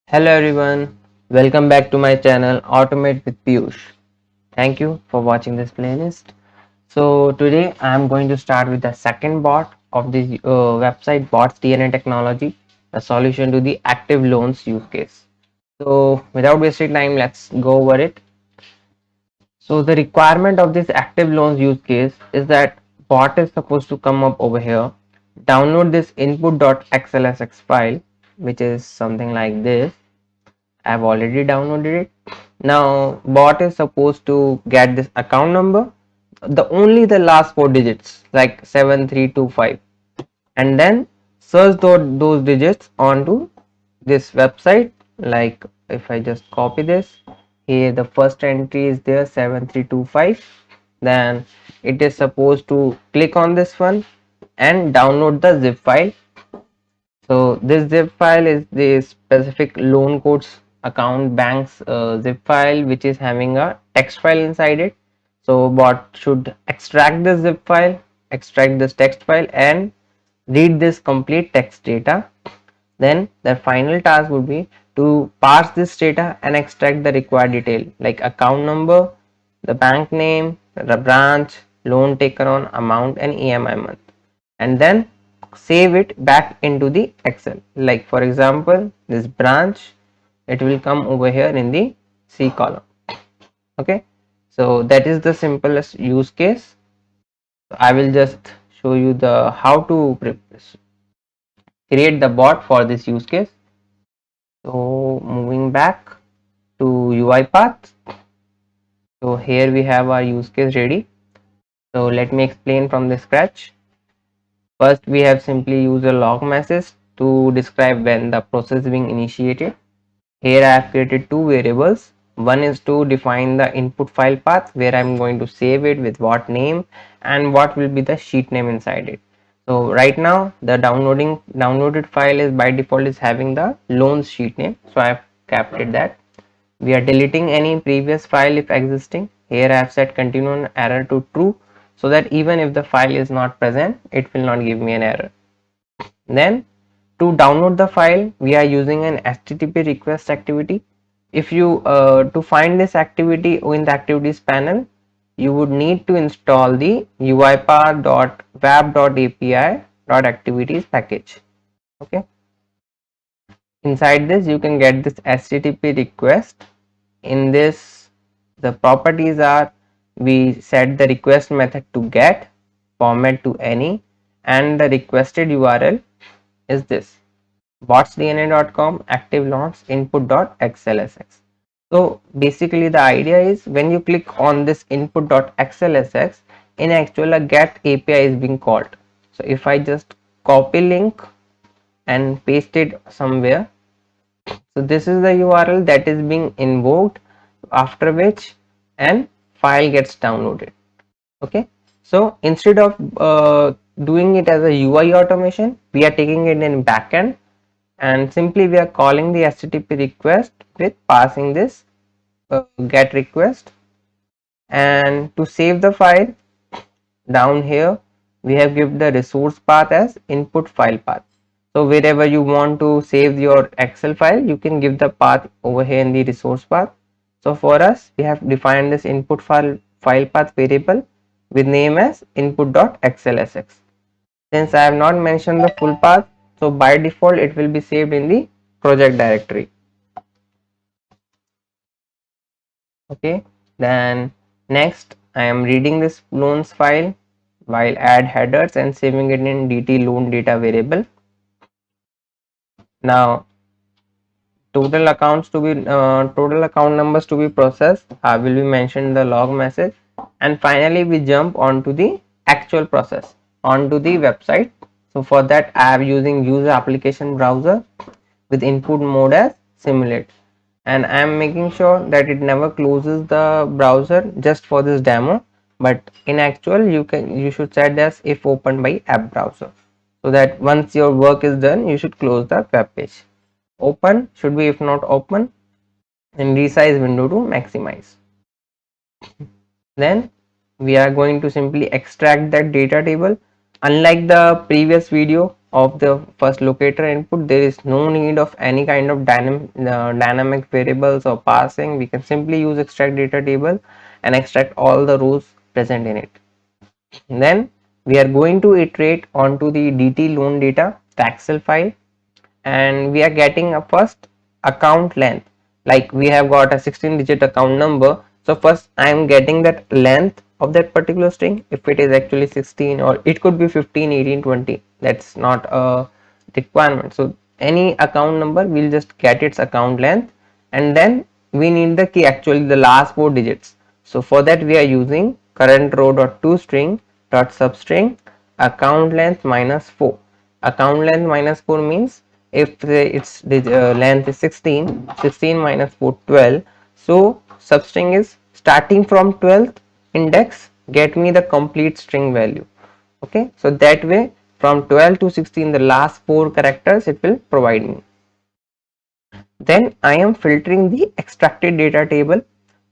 Hello everyone, welcome back to my channel Automate with Piyush. Thank you for watching this playlist. So today I am going to start with the second bot of this website botsDNA technology, a solution to the active loans use case. So without wasting time, let's go over it. So the requirement of this active loans use case is that bot is supposed to come up over here, download this input.xlsx file, which is something like this. I've already downloaded it. Now bot is supposed to get this account number, the only the last four digits like 7325, and then search those digits onto this website. Like if I just copy this, here the first entry is there 7325, then it is supposed to click on this one and download the zip file. So this zip file is the specific loan codes account bank's zip file, which is having a text file inside it. So bot should extract this zip file, extract this text file, and read this complete text data. Then the final task would be to parse this data and extract the required detail like account number, the bank name, the branch, loan taken on, amount, and EMI month, and then save it back into the Excel. Like for example, this branch, it will come over here in the C column. Okay, so that is the simplest use case. I will just show you the how to create the bot for this use case. So moving back to UI path. So here we have our use case ready. So let me explain from the scratch. First, we have simply used a log message to describe when the process is being initiated. Here I have created two variables. One is to define the input file path where I'm going to save it with what name and what will be the sheet name inside it. So right now the downloaded file is by default is having the loans sheet name. So I have captured that. We are deleting any previous file if existing. Here I have set continue error to true so that even if the file is not present, it will not give me an error. Then to download the file, we are using an HTTP request activity. If you to find this activity in the activities panel, you would need to install the uipath.web.api.activities package. Okay, inside this you can get this HTTP request. In this, the properties are we set the request method to get, format to any, and the requested URL is this botsDNA.com active launch input.xlsx. So basically the idea is when you click on this input.xlsx, in actual a get API is being called. So if I just copy link and paste it somewhere, so this is the URL that is being invoked, after which an file gets downloaded. Okay, so instead of doing it as a UI automation, we are taking it in backend, and simply we are calling the HTTP request with passing this get request. And to save the file, down here we have given the resource path as input file path. So wherever you want to save your Excel file, you can give the path over here in the resource path. So for us, we have defined this input file path variable with name as input.xlsx. Since I have not mentioned the full path, so by default it will be saved in the project directory. Okay, then next I am reading this loans file while add headers and saving it in dt loan data variable. Now total account numbers to be processed will be mentioned in the log message, and finally we jump onto the actual process onto the website. So for that I am using user application browser with input mode as simulate, and I am making sure that it never closes the browser just for this demo, but in actual you should set as if opened by app browser, so that once your work is done you should close the web page. Open should be if not open, and resize window to maximize. Then we are going to simply extract that data table. Unlike the previous video of the first locator input. There is no need of any kind of dynamic variables or parsing. We can simply use extract data table and extract all the rows present in it. Then we are going to iterate onto the dt loan data, the Excel file, and we are getting a first account length. Like we have got a 16-digit account number, so first I am getting that length of that particular string, if it is actually 16, or it could be 15, 18, 20. That's not a requirement. So any account number, we'll just get its account length, and then we need the key, actually the last four digits. So for that we are using current row dot to string dot substring account length minus 4. Account length minus 4 means if its length is 16, 16 minus 4, 12. So substring is starting from 12th index, get me the complete string value. Okay, so that way from 12 to 16, the last four characters it will provide me. Then I am filtering the extracted data table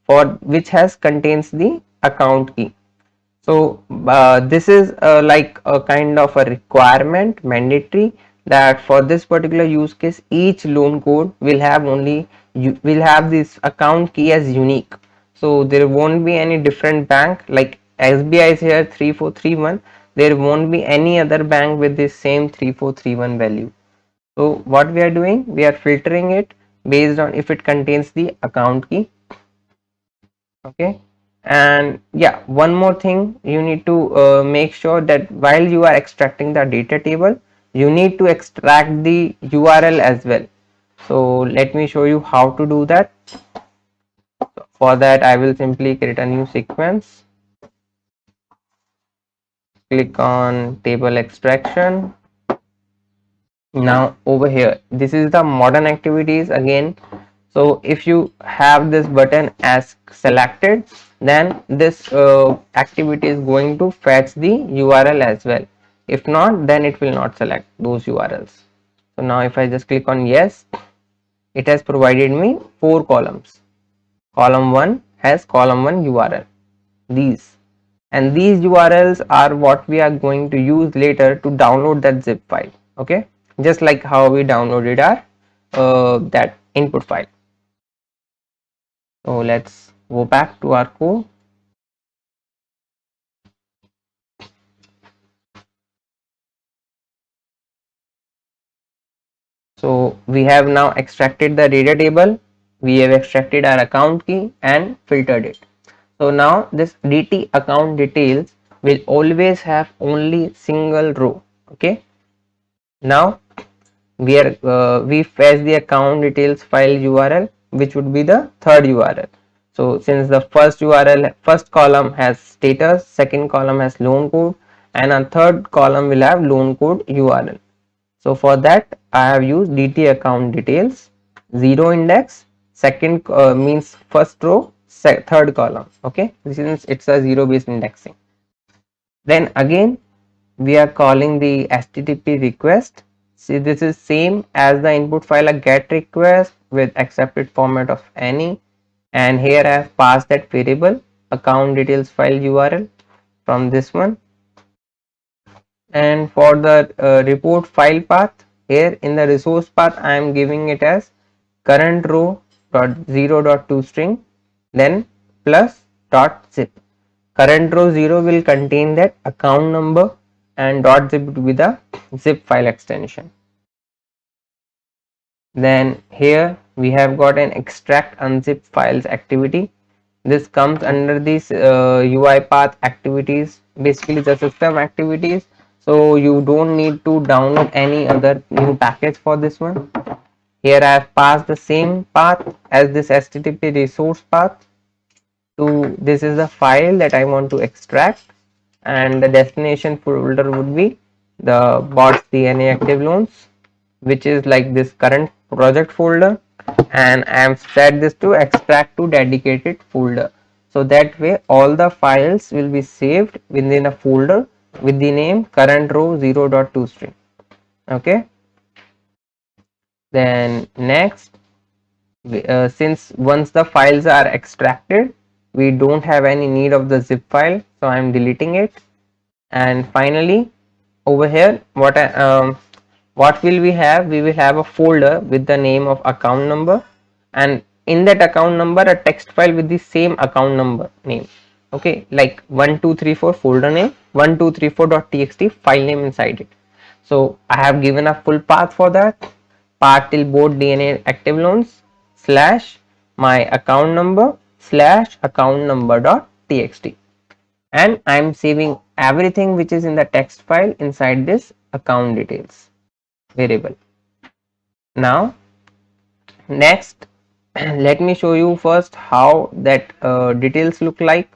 for which has contains the account key. So this is like a kind of a requirement, mandatory, that for this particular use case each loan code will have only, you will have this account key as unique. So there won't be any different bank, like SBI is here 3431, there won't be any other bank with this same 3431 value. So what we are doing, we are filtering it based on if it contains the account key. Okay, and yeah, one more thing, you need to make sure that while you are extracting the data table, you need to extract the URL as well. So let me show you how to do that. For that I will simply create a new sequence, click on table extraction. Now over here, this is the modern activities again. So if you have this button as selected, then this activity is going to fetch the URL as well. If not, then it will not select those URLs. So now if I just click on yes, it has provided me 4 columns. Column 1 has column 1 URL, these, and these URLs are what we are going to use later to download that zip file. Okay, just like how we downloaded our that input file. So let's go back to our code. So we have now extracted the data table, we have extracted our account key and filtered it. So now this dt account details will always have only single row. Okay, now we fetch the account details file URL, which would be the third URL. So since the first URL, first column has status, second column has loan code, and a third column will have loan code URL. So for that I have used dt account details, 0 index, second means first row, third column. Okay, since it's a 0 based indexing. Then again we are calling the http request. See, this is same as the input file, a get request with accepted format of any, and here I have passed that variable account details file URL from this one. And for the report file path, here in the resource path I am giving it as current row dot 0 dot to string, then plus dot zip. Current row 0 will contain that account number, and dot zip will be the zip file extension. Then here we have got an extract unzip files activity. This comes under this UiPath activities, basically the system activities. So you don't need to download any other new package for this one. Here I have passed the same path as this HTTP resource path to, this is the file that I want to extract, and the destination folder would be the botsDNA active loans, which is like this current project folder, and I am set this to extract to dedicated folder. So that way all the files will be saved within a folder with the name current row 0 dot to string. Okay, then next, since once the files are extracted, we don't have any need of the zip file, so I am deleting it. And finally over here, what will we have? We will have a folder with the name of account number, and in that account number a text file with the same account number name. Okay, like 1234 folder name, 1234.txt file name inside it. So I have given a full path for that. Path till botsDNA active loans slash my account number slash account number dot txt, and I'm saving everything which is in the text file inside this account details variable. Now next, let me show you first how that details look like.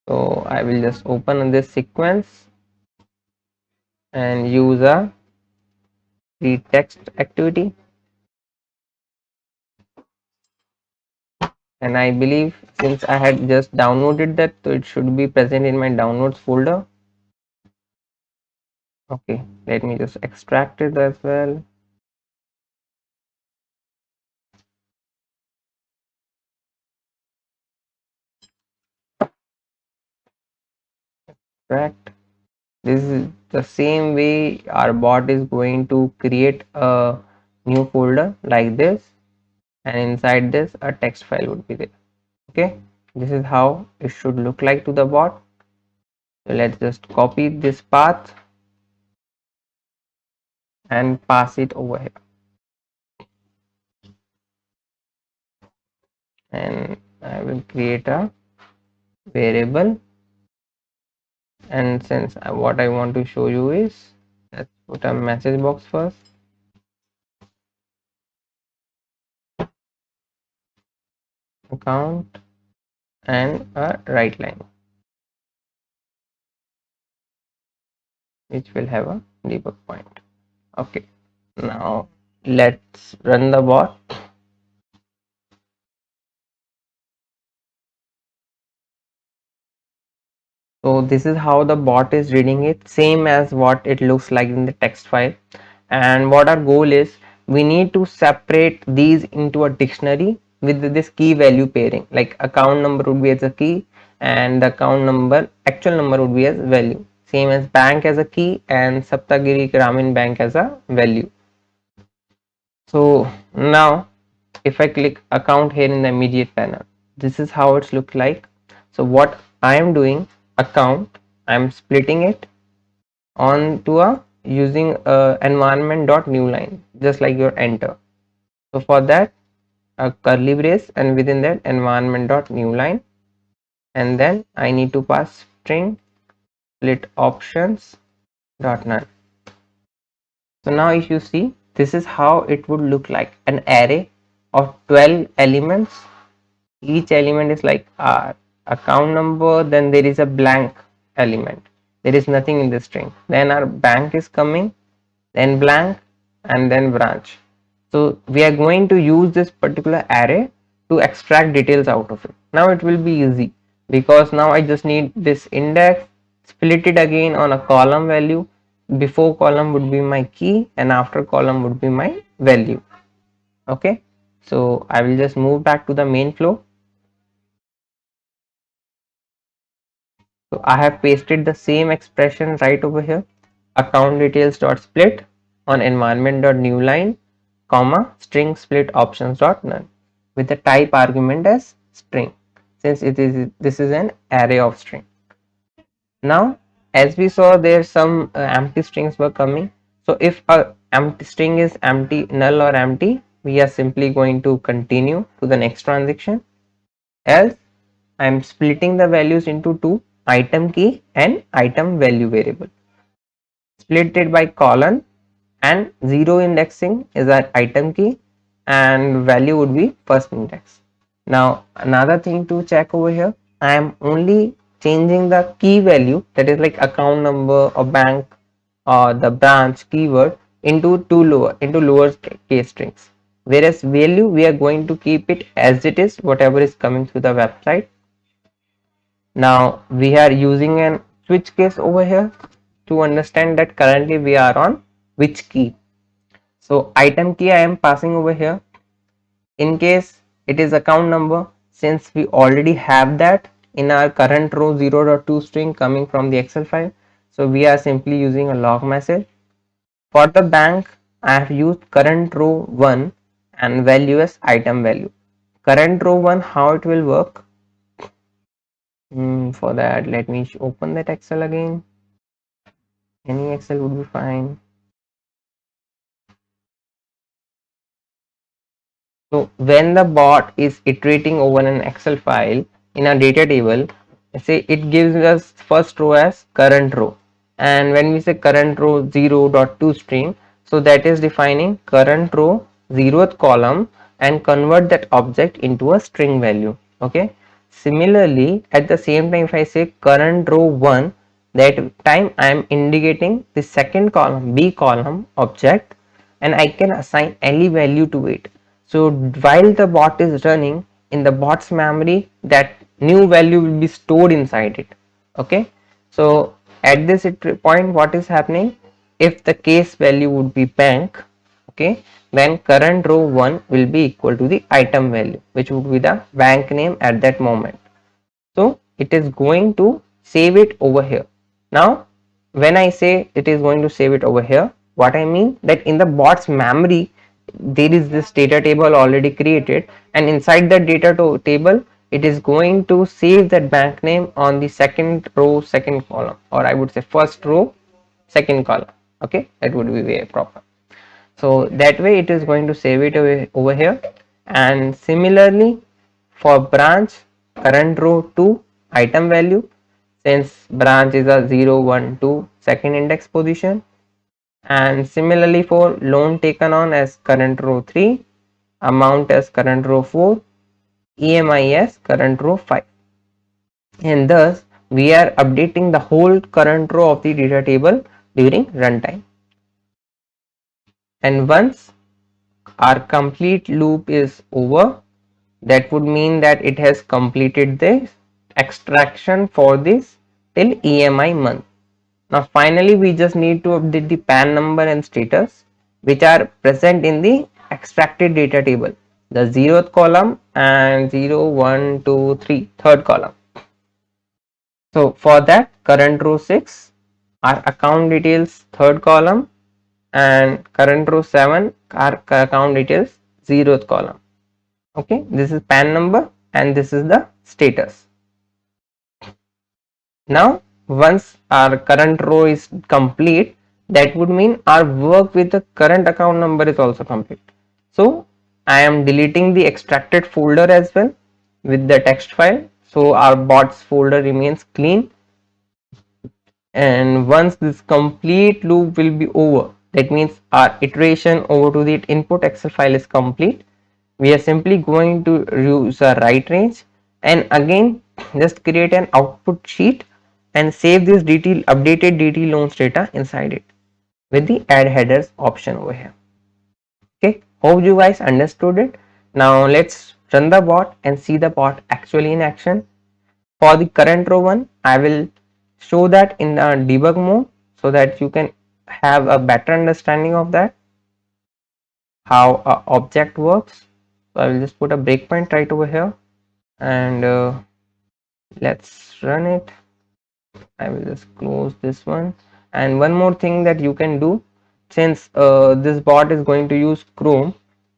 So I will just open this sequence and use a read text activity, and I believe since I had just downloaded that, so it should be present in my downloads folder. Okay, let me just extract it as well. Extract. This is the same way our bot is going to create a new folder like this, and inside this a text file would be there. Okay, this is how it should look like to the bot. So let's just copy this path and pass it over here, and I will create a variable. And since what I want to show you is, let's put a message box first, account, and a write line which will have a debug point. Okay, now let's run the bot. So this is how the bot is reading it, same as what it looks like in the text file. And what our goal is, we need to separate these into a dictionary with this key value pairing, like account number would be as a key and the account number actual number would be as value, same as bank as a key and Saptagiri Gramin Bank as a value. So now if I click account here in the immediate panel, this is how it's look like. So what I am doing, account, I'm splitting it onto a using environment dot new line, just like your enter. So for that, a curly brace, and within that environment dot new line, and then I need to pass string split options dot none. So now if you see, this is how it would look like, an array of 12 elements. Each element is like our account number, then there is a blank element, there is nothing in the string, then our bank is coming, then blank, and then branch. So we are going to use this particular array to extract details out of it. Now it will be easy because now I just need this index, split it again on a column value. Before column would be my key and after column would be my value. Okay, so I will just move back to the main flow. So I have pasted the same expression right over here, account details dot split on environment dot new line, comma string split options dot none, with the type argument as string, since this is an array of string. Now as we saw, there some empty strings were coming. So if a empty string is empty, null or empty, we are simply going to continue to the next transaction. Else I am splitting the values into two, item key and item value variable. Split it by colon, and zero indexing is our item key and value would be first index. Now another thing to check over here, I am only changing the key value, that is like account number or bank or the branch keyword, into lower case strings, whereas value we are going to keep it as it is, whatever is coming through the website. Now we are using an switch case over here to understand that currently we are on which key. So item key I am passing over here. In case it is account number, since we already have that in our current row 0.2 string coming from the Excel file, So we are simply using a log message. For the bank, I have used current row 1 and value as item value. Current row 1, how it will work? For that, let me open that Excel again. Any Excel would be fine. So when the bot is iterating over an Excel file in a data table, say it gives us first row as current row, and when we say current row 0.2 string, so that is defining current row 0th column and convert that object into a string value. Okay. Similarly, at the same time, if I say current row 1, that time I am indicating the second column B column object, and I can assign any value to it. So while the bot is running in the bot's memory, that new value will be stored inside it. Okay. So at this point, what is happening? If the case value would be bank, okay, then current row 1 will be equal to the item value, which would be the bank name at that moment. So it is going to save it over here. Now when I say it is going to save it over here, what I mean that in the bot's memory there is this data table already created, and inside that data table it is going to save that bank name on the second row second column, or I would say first row second column. Okay, that would be very proper. So that way it is going to save it over here. And similarly for branch, current row 2 item value, since branch is a 0 1 2 second index position. And similarly for loan taken on as current row 3, amount as current row 4, EMI as current row 5. And thus we are updating the whole current row of the data table during runtime. And once our complete loop is over, that would mean that it has completed the extraction for this till EMI month. Now finally we just need to update the PAN number and status, which are present in the extracted data table, the 0th column and 0 1 2 3 third column. So for that, current row 6 are account details third column, and current row 7 are account details 0th column. Okay, this is PAN number and this is the status. Now once our current row is complete, that would mean our work with the current account number is also complete. So I am deleting the extracted folder as well with the text file, so our bots folder remains clean. And once this complete loop will be over, that means our iteration over to the input Excel file is complete, we are simply going to use a write range and again just create an output sheet and save this updated DT loans data inside it with the add headers option over here. Okay, hope you guys understood it. Now let's run the bot and see the bot actually in action. For the current row one, I will show that in the debug mode so that you can have a better understanding of that, how a object works. So I will just put a breakpoint right over here and let's run it. I will just close this one. And one more thing that you can do, since this bot is going to use Chrome,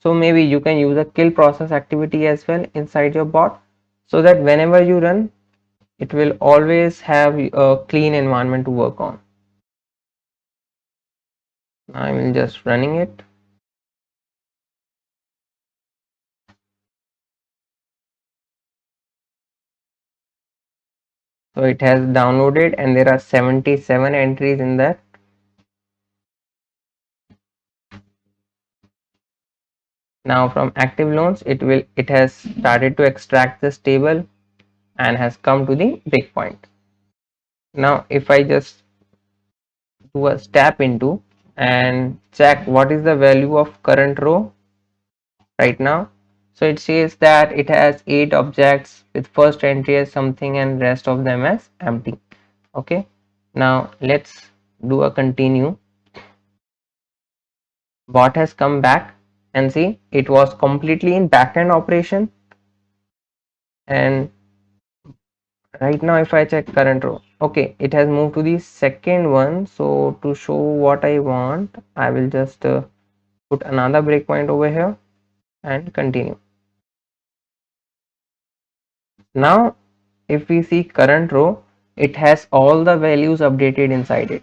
so maybe you can use a kill process activity as well inside your bot, so that whenever you run, it will always have a clean environment to work on. I will just running it. So it has downloaded and there are 77 entries in that. Now from active loans, it has started to extract this table and has come to the breakpoint. Now if I just do a step into and check what is the value of current row right now, so it says that it has 8 objects with first entry as something and rest of them as empty. Okay, now let's do a continue. Bot has come back and see it was completely in backend operation, and Right now if I check current row, okay, it has moved to the second one. So to show what I want, I will just put another breakpoint over here and continue. Now if we see current row, it has all the values updated inside it.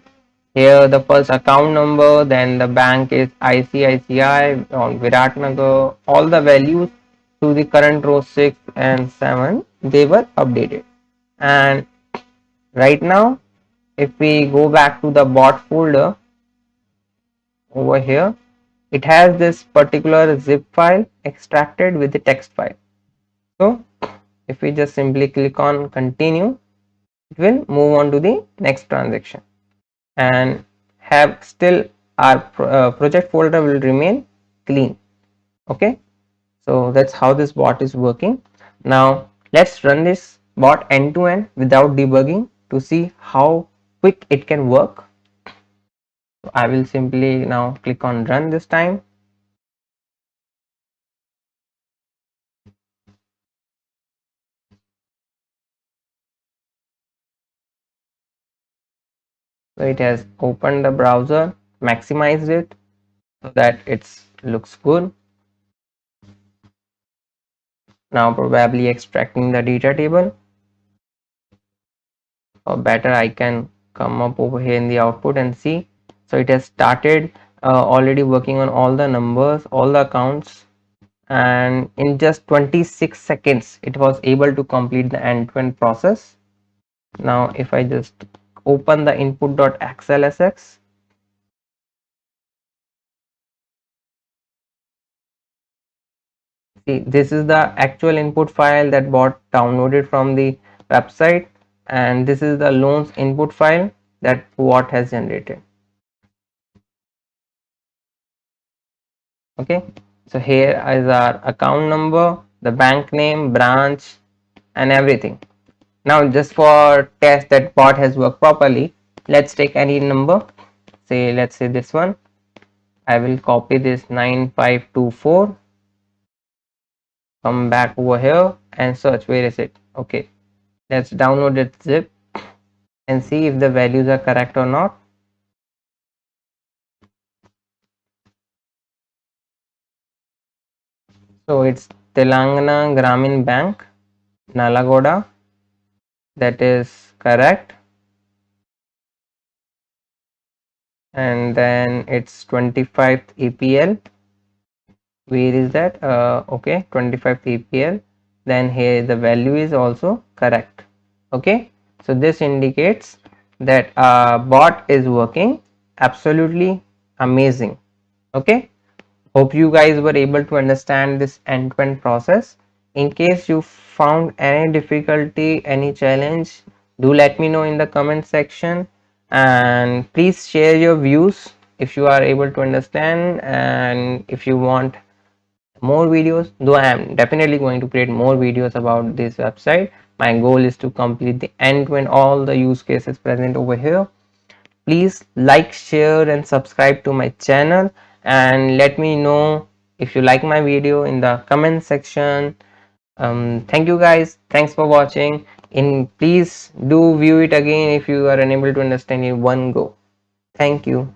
Here the first account number, then the bank is ICICI on Viratnagar. All the values to the current row 6 and 7, they were updated. And right now if we go back to the bot folder over here, it has this particular zip file extracted with the text file. So if we just simply click on continue, it will move on to the next transaction and have still our project folder will remain clean. Okay, so that's how this bot is working. Now let's run this bot end to end without debugging to see how quick it can work. So I will simply now click on run this time. So it has opened the browser, maximized it so that it looks good. Now probably extracting the data table, or better I can come up over here in the output and see. So it has started already working on all the numbers, all the accounts, and in just 26 seconds it was able to complete the end-to-end process. Now if I just open the input.xlsx, see, this is the actual input file that bot downloaded from the website, and this is the loans input file that bot has generated. Okay, so here is our account number, the bank name, branch, and everything. Now just for test that bot has worked properly, let's take any number. Say, let's say this one. I will copy this 9524, come back over here and search. Where is it? Okay, let's download it zip and see if the values are correct or not. So it's Telangana Gramin Bank, Nalagoda. That is correct. And then it's 25th EPL. Where is that? Okay, 25th EPL. Then here the value is also correct. Okay, so this indicates that bot is working absolutely amazing. Okay, hope you guys were able to understand this end-to-end process. In case you found any difficulty, any challenge, do let me know in the comment section, and please share your views if you are able to understand, and if you want more videos, though I am definitely going to create more videos about this website. My goal is to complete the end-to-end all the use cases present over here. Please like, share and subscribe to my channel, and let me know if you like my video in the comment section. Thank you guys, thanks for watching. Please do view it again if you are unable to understand in one go. Thank you.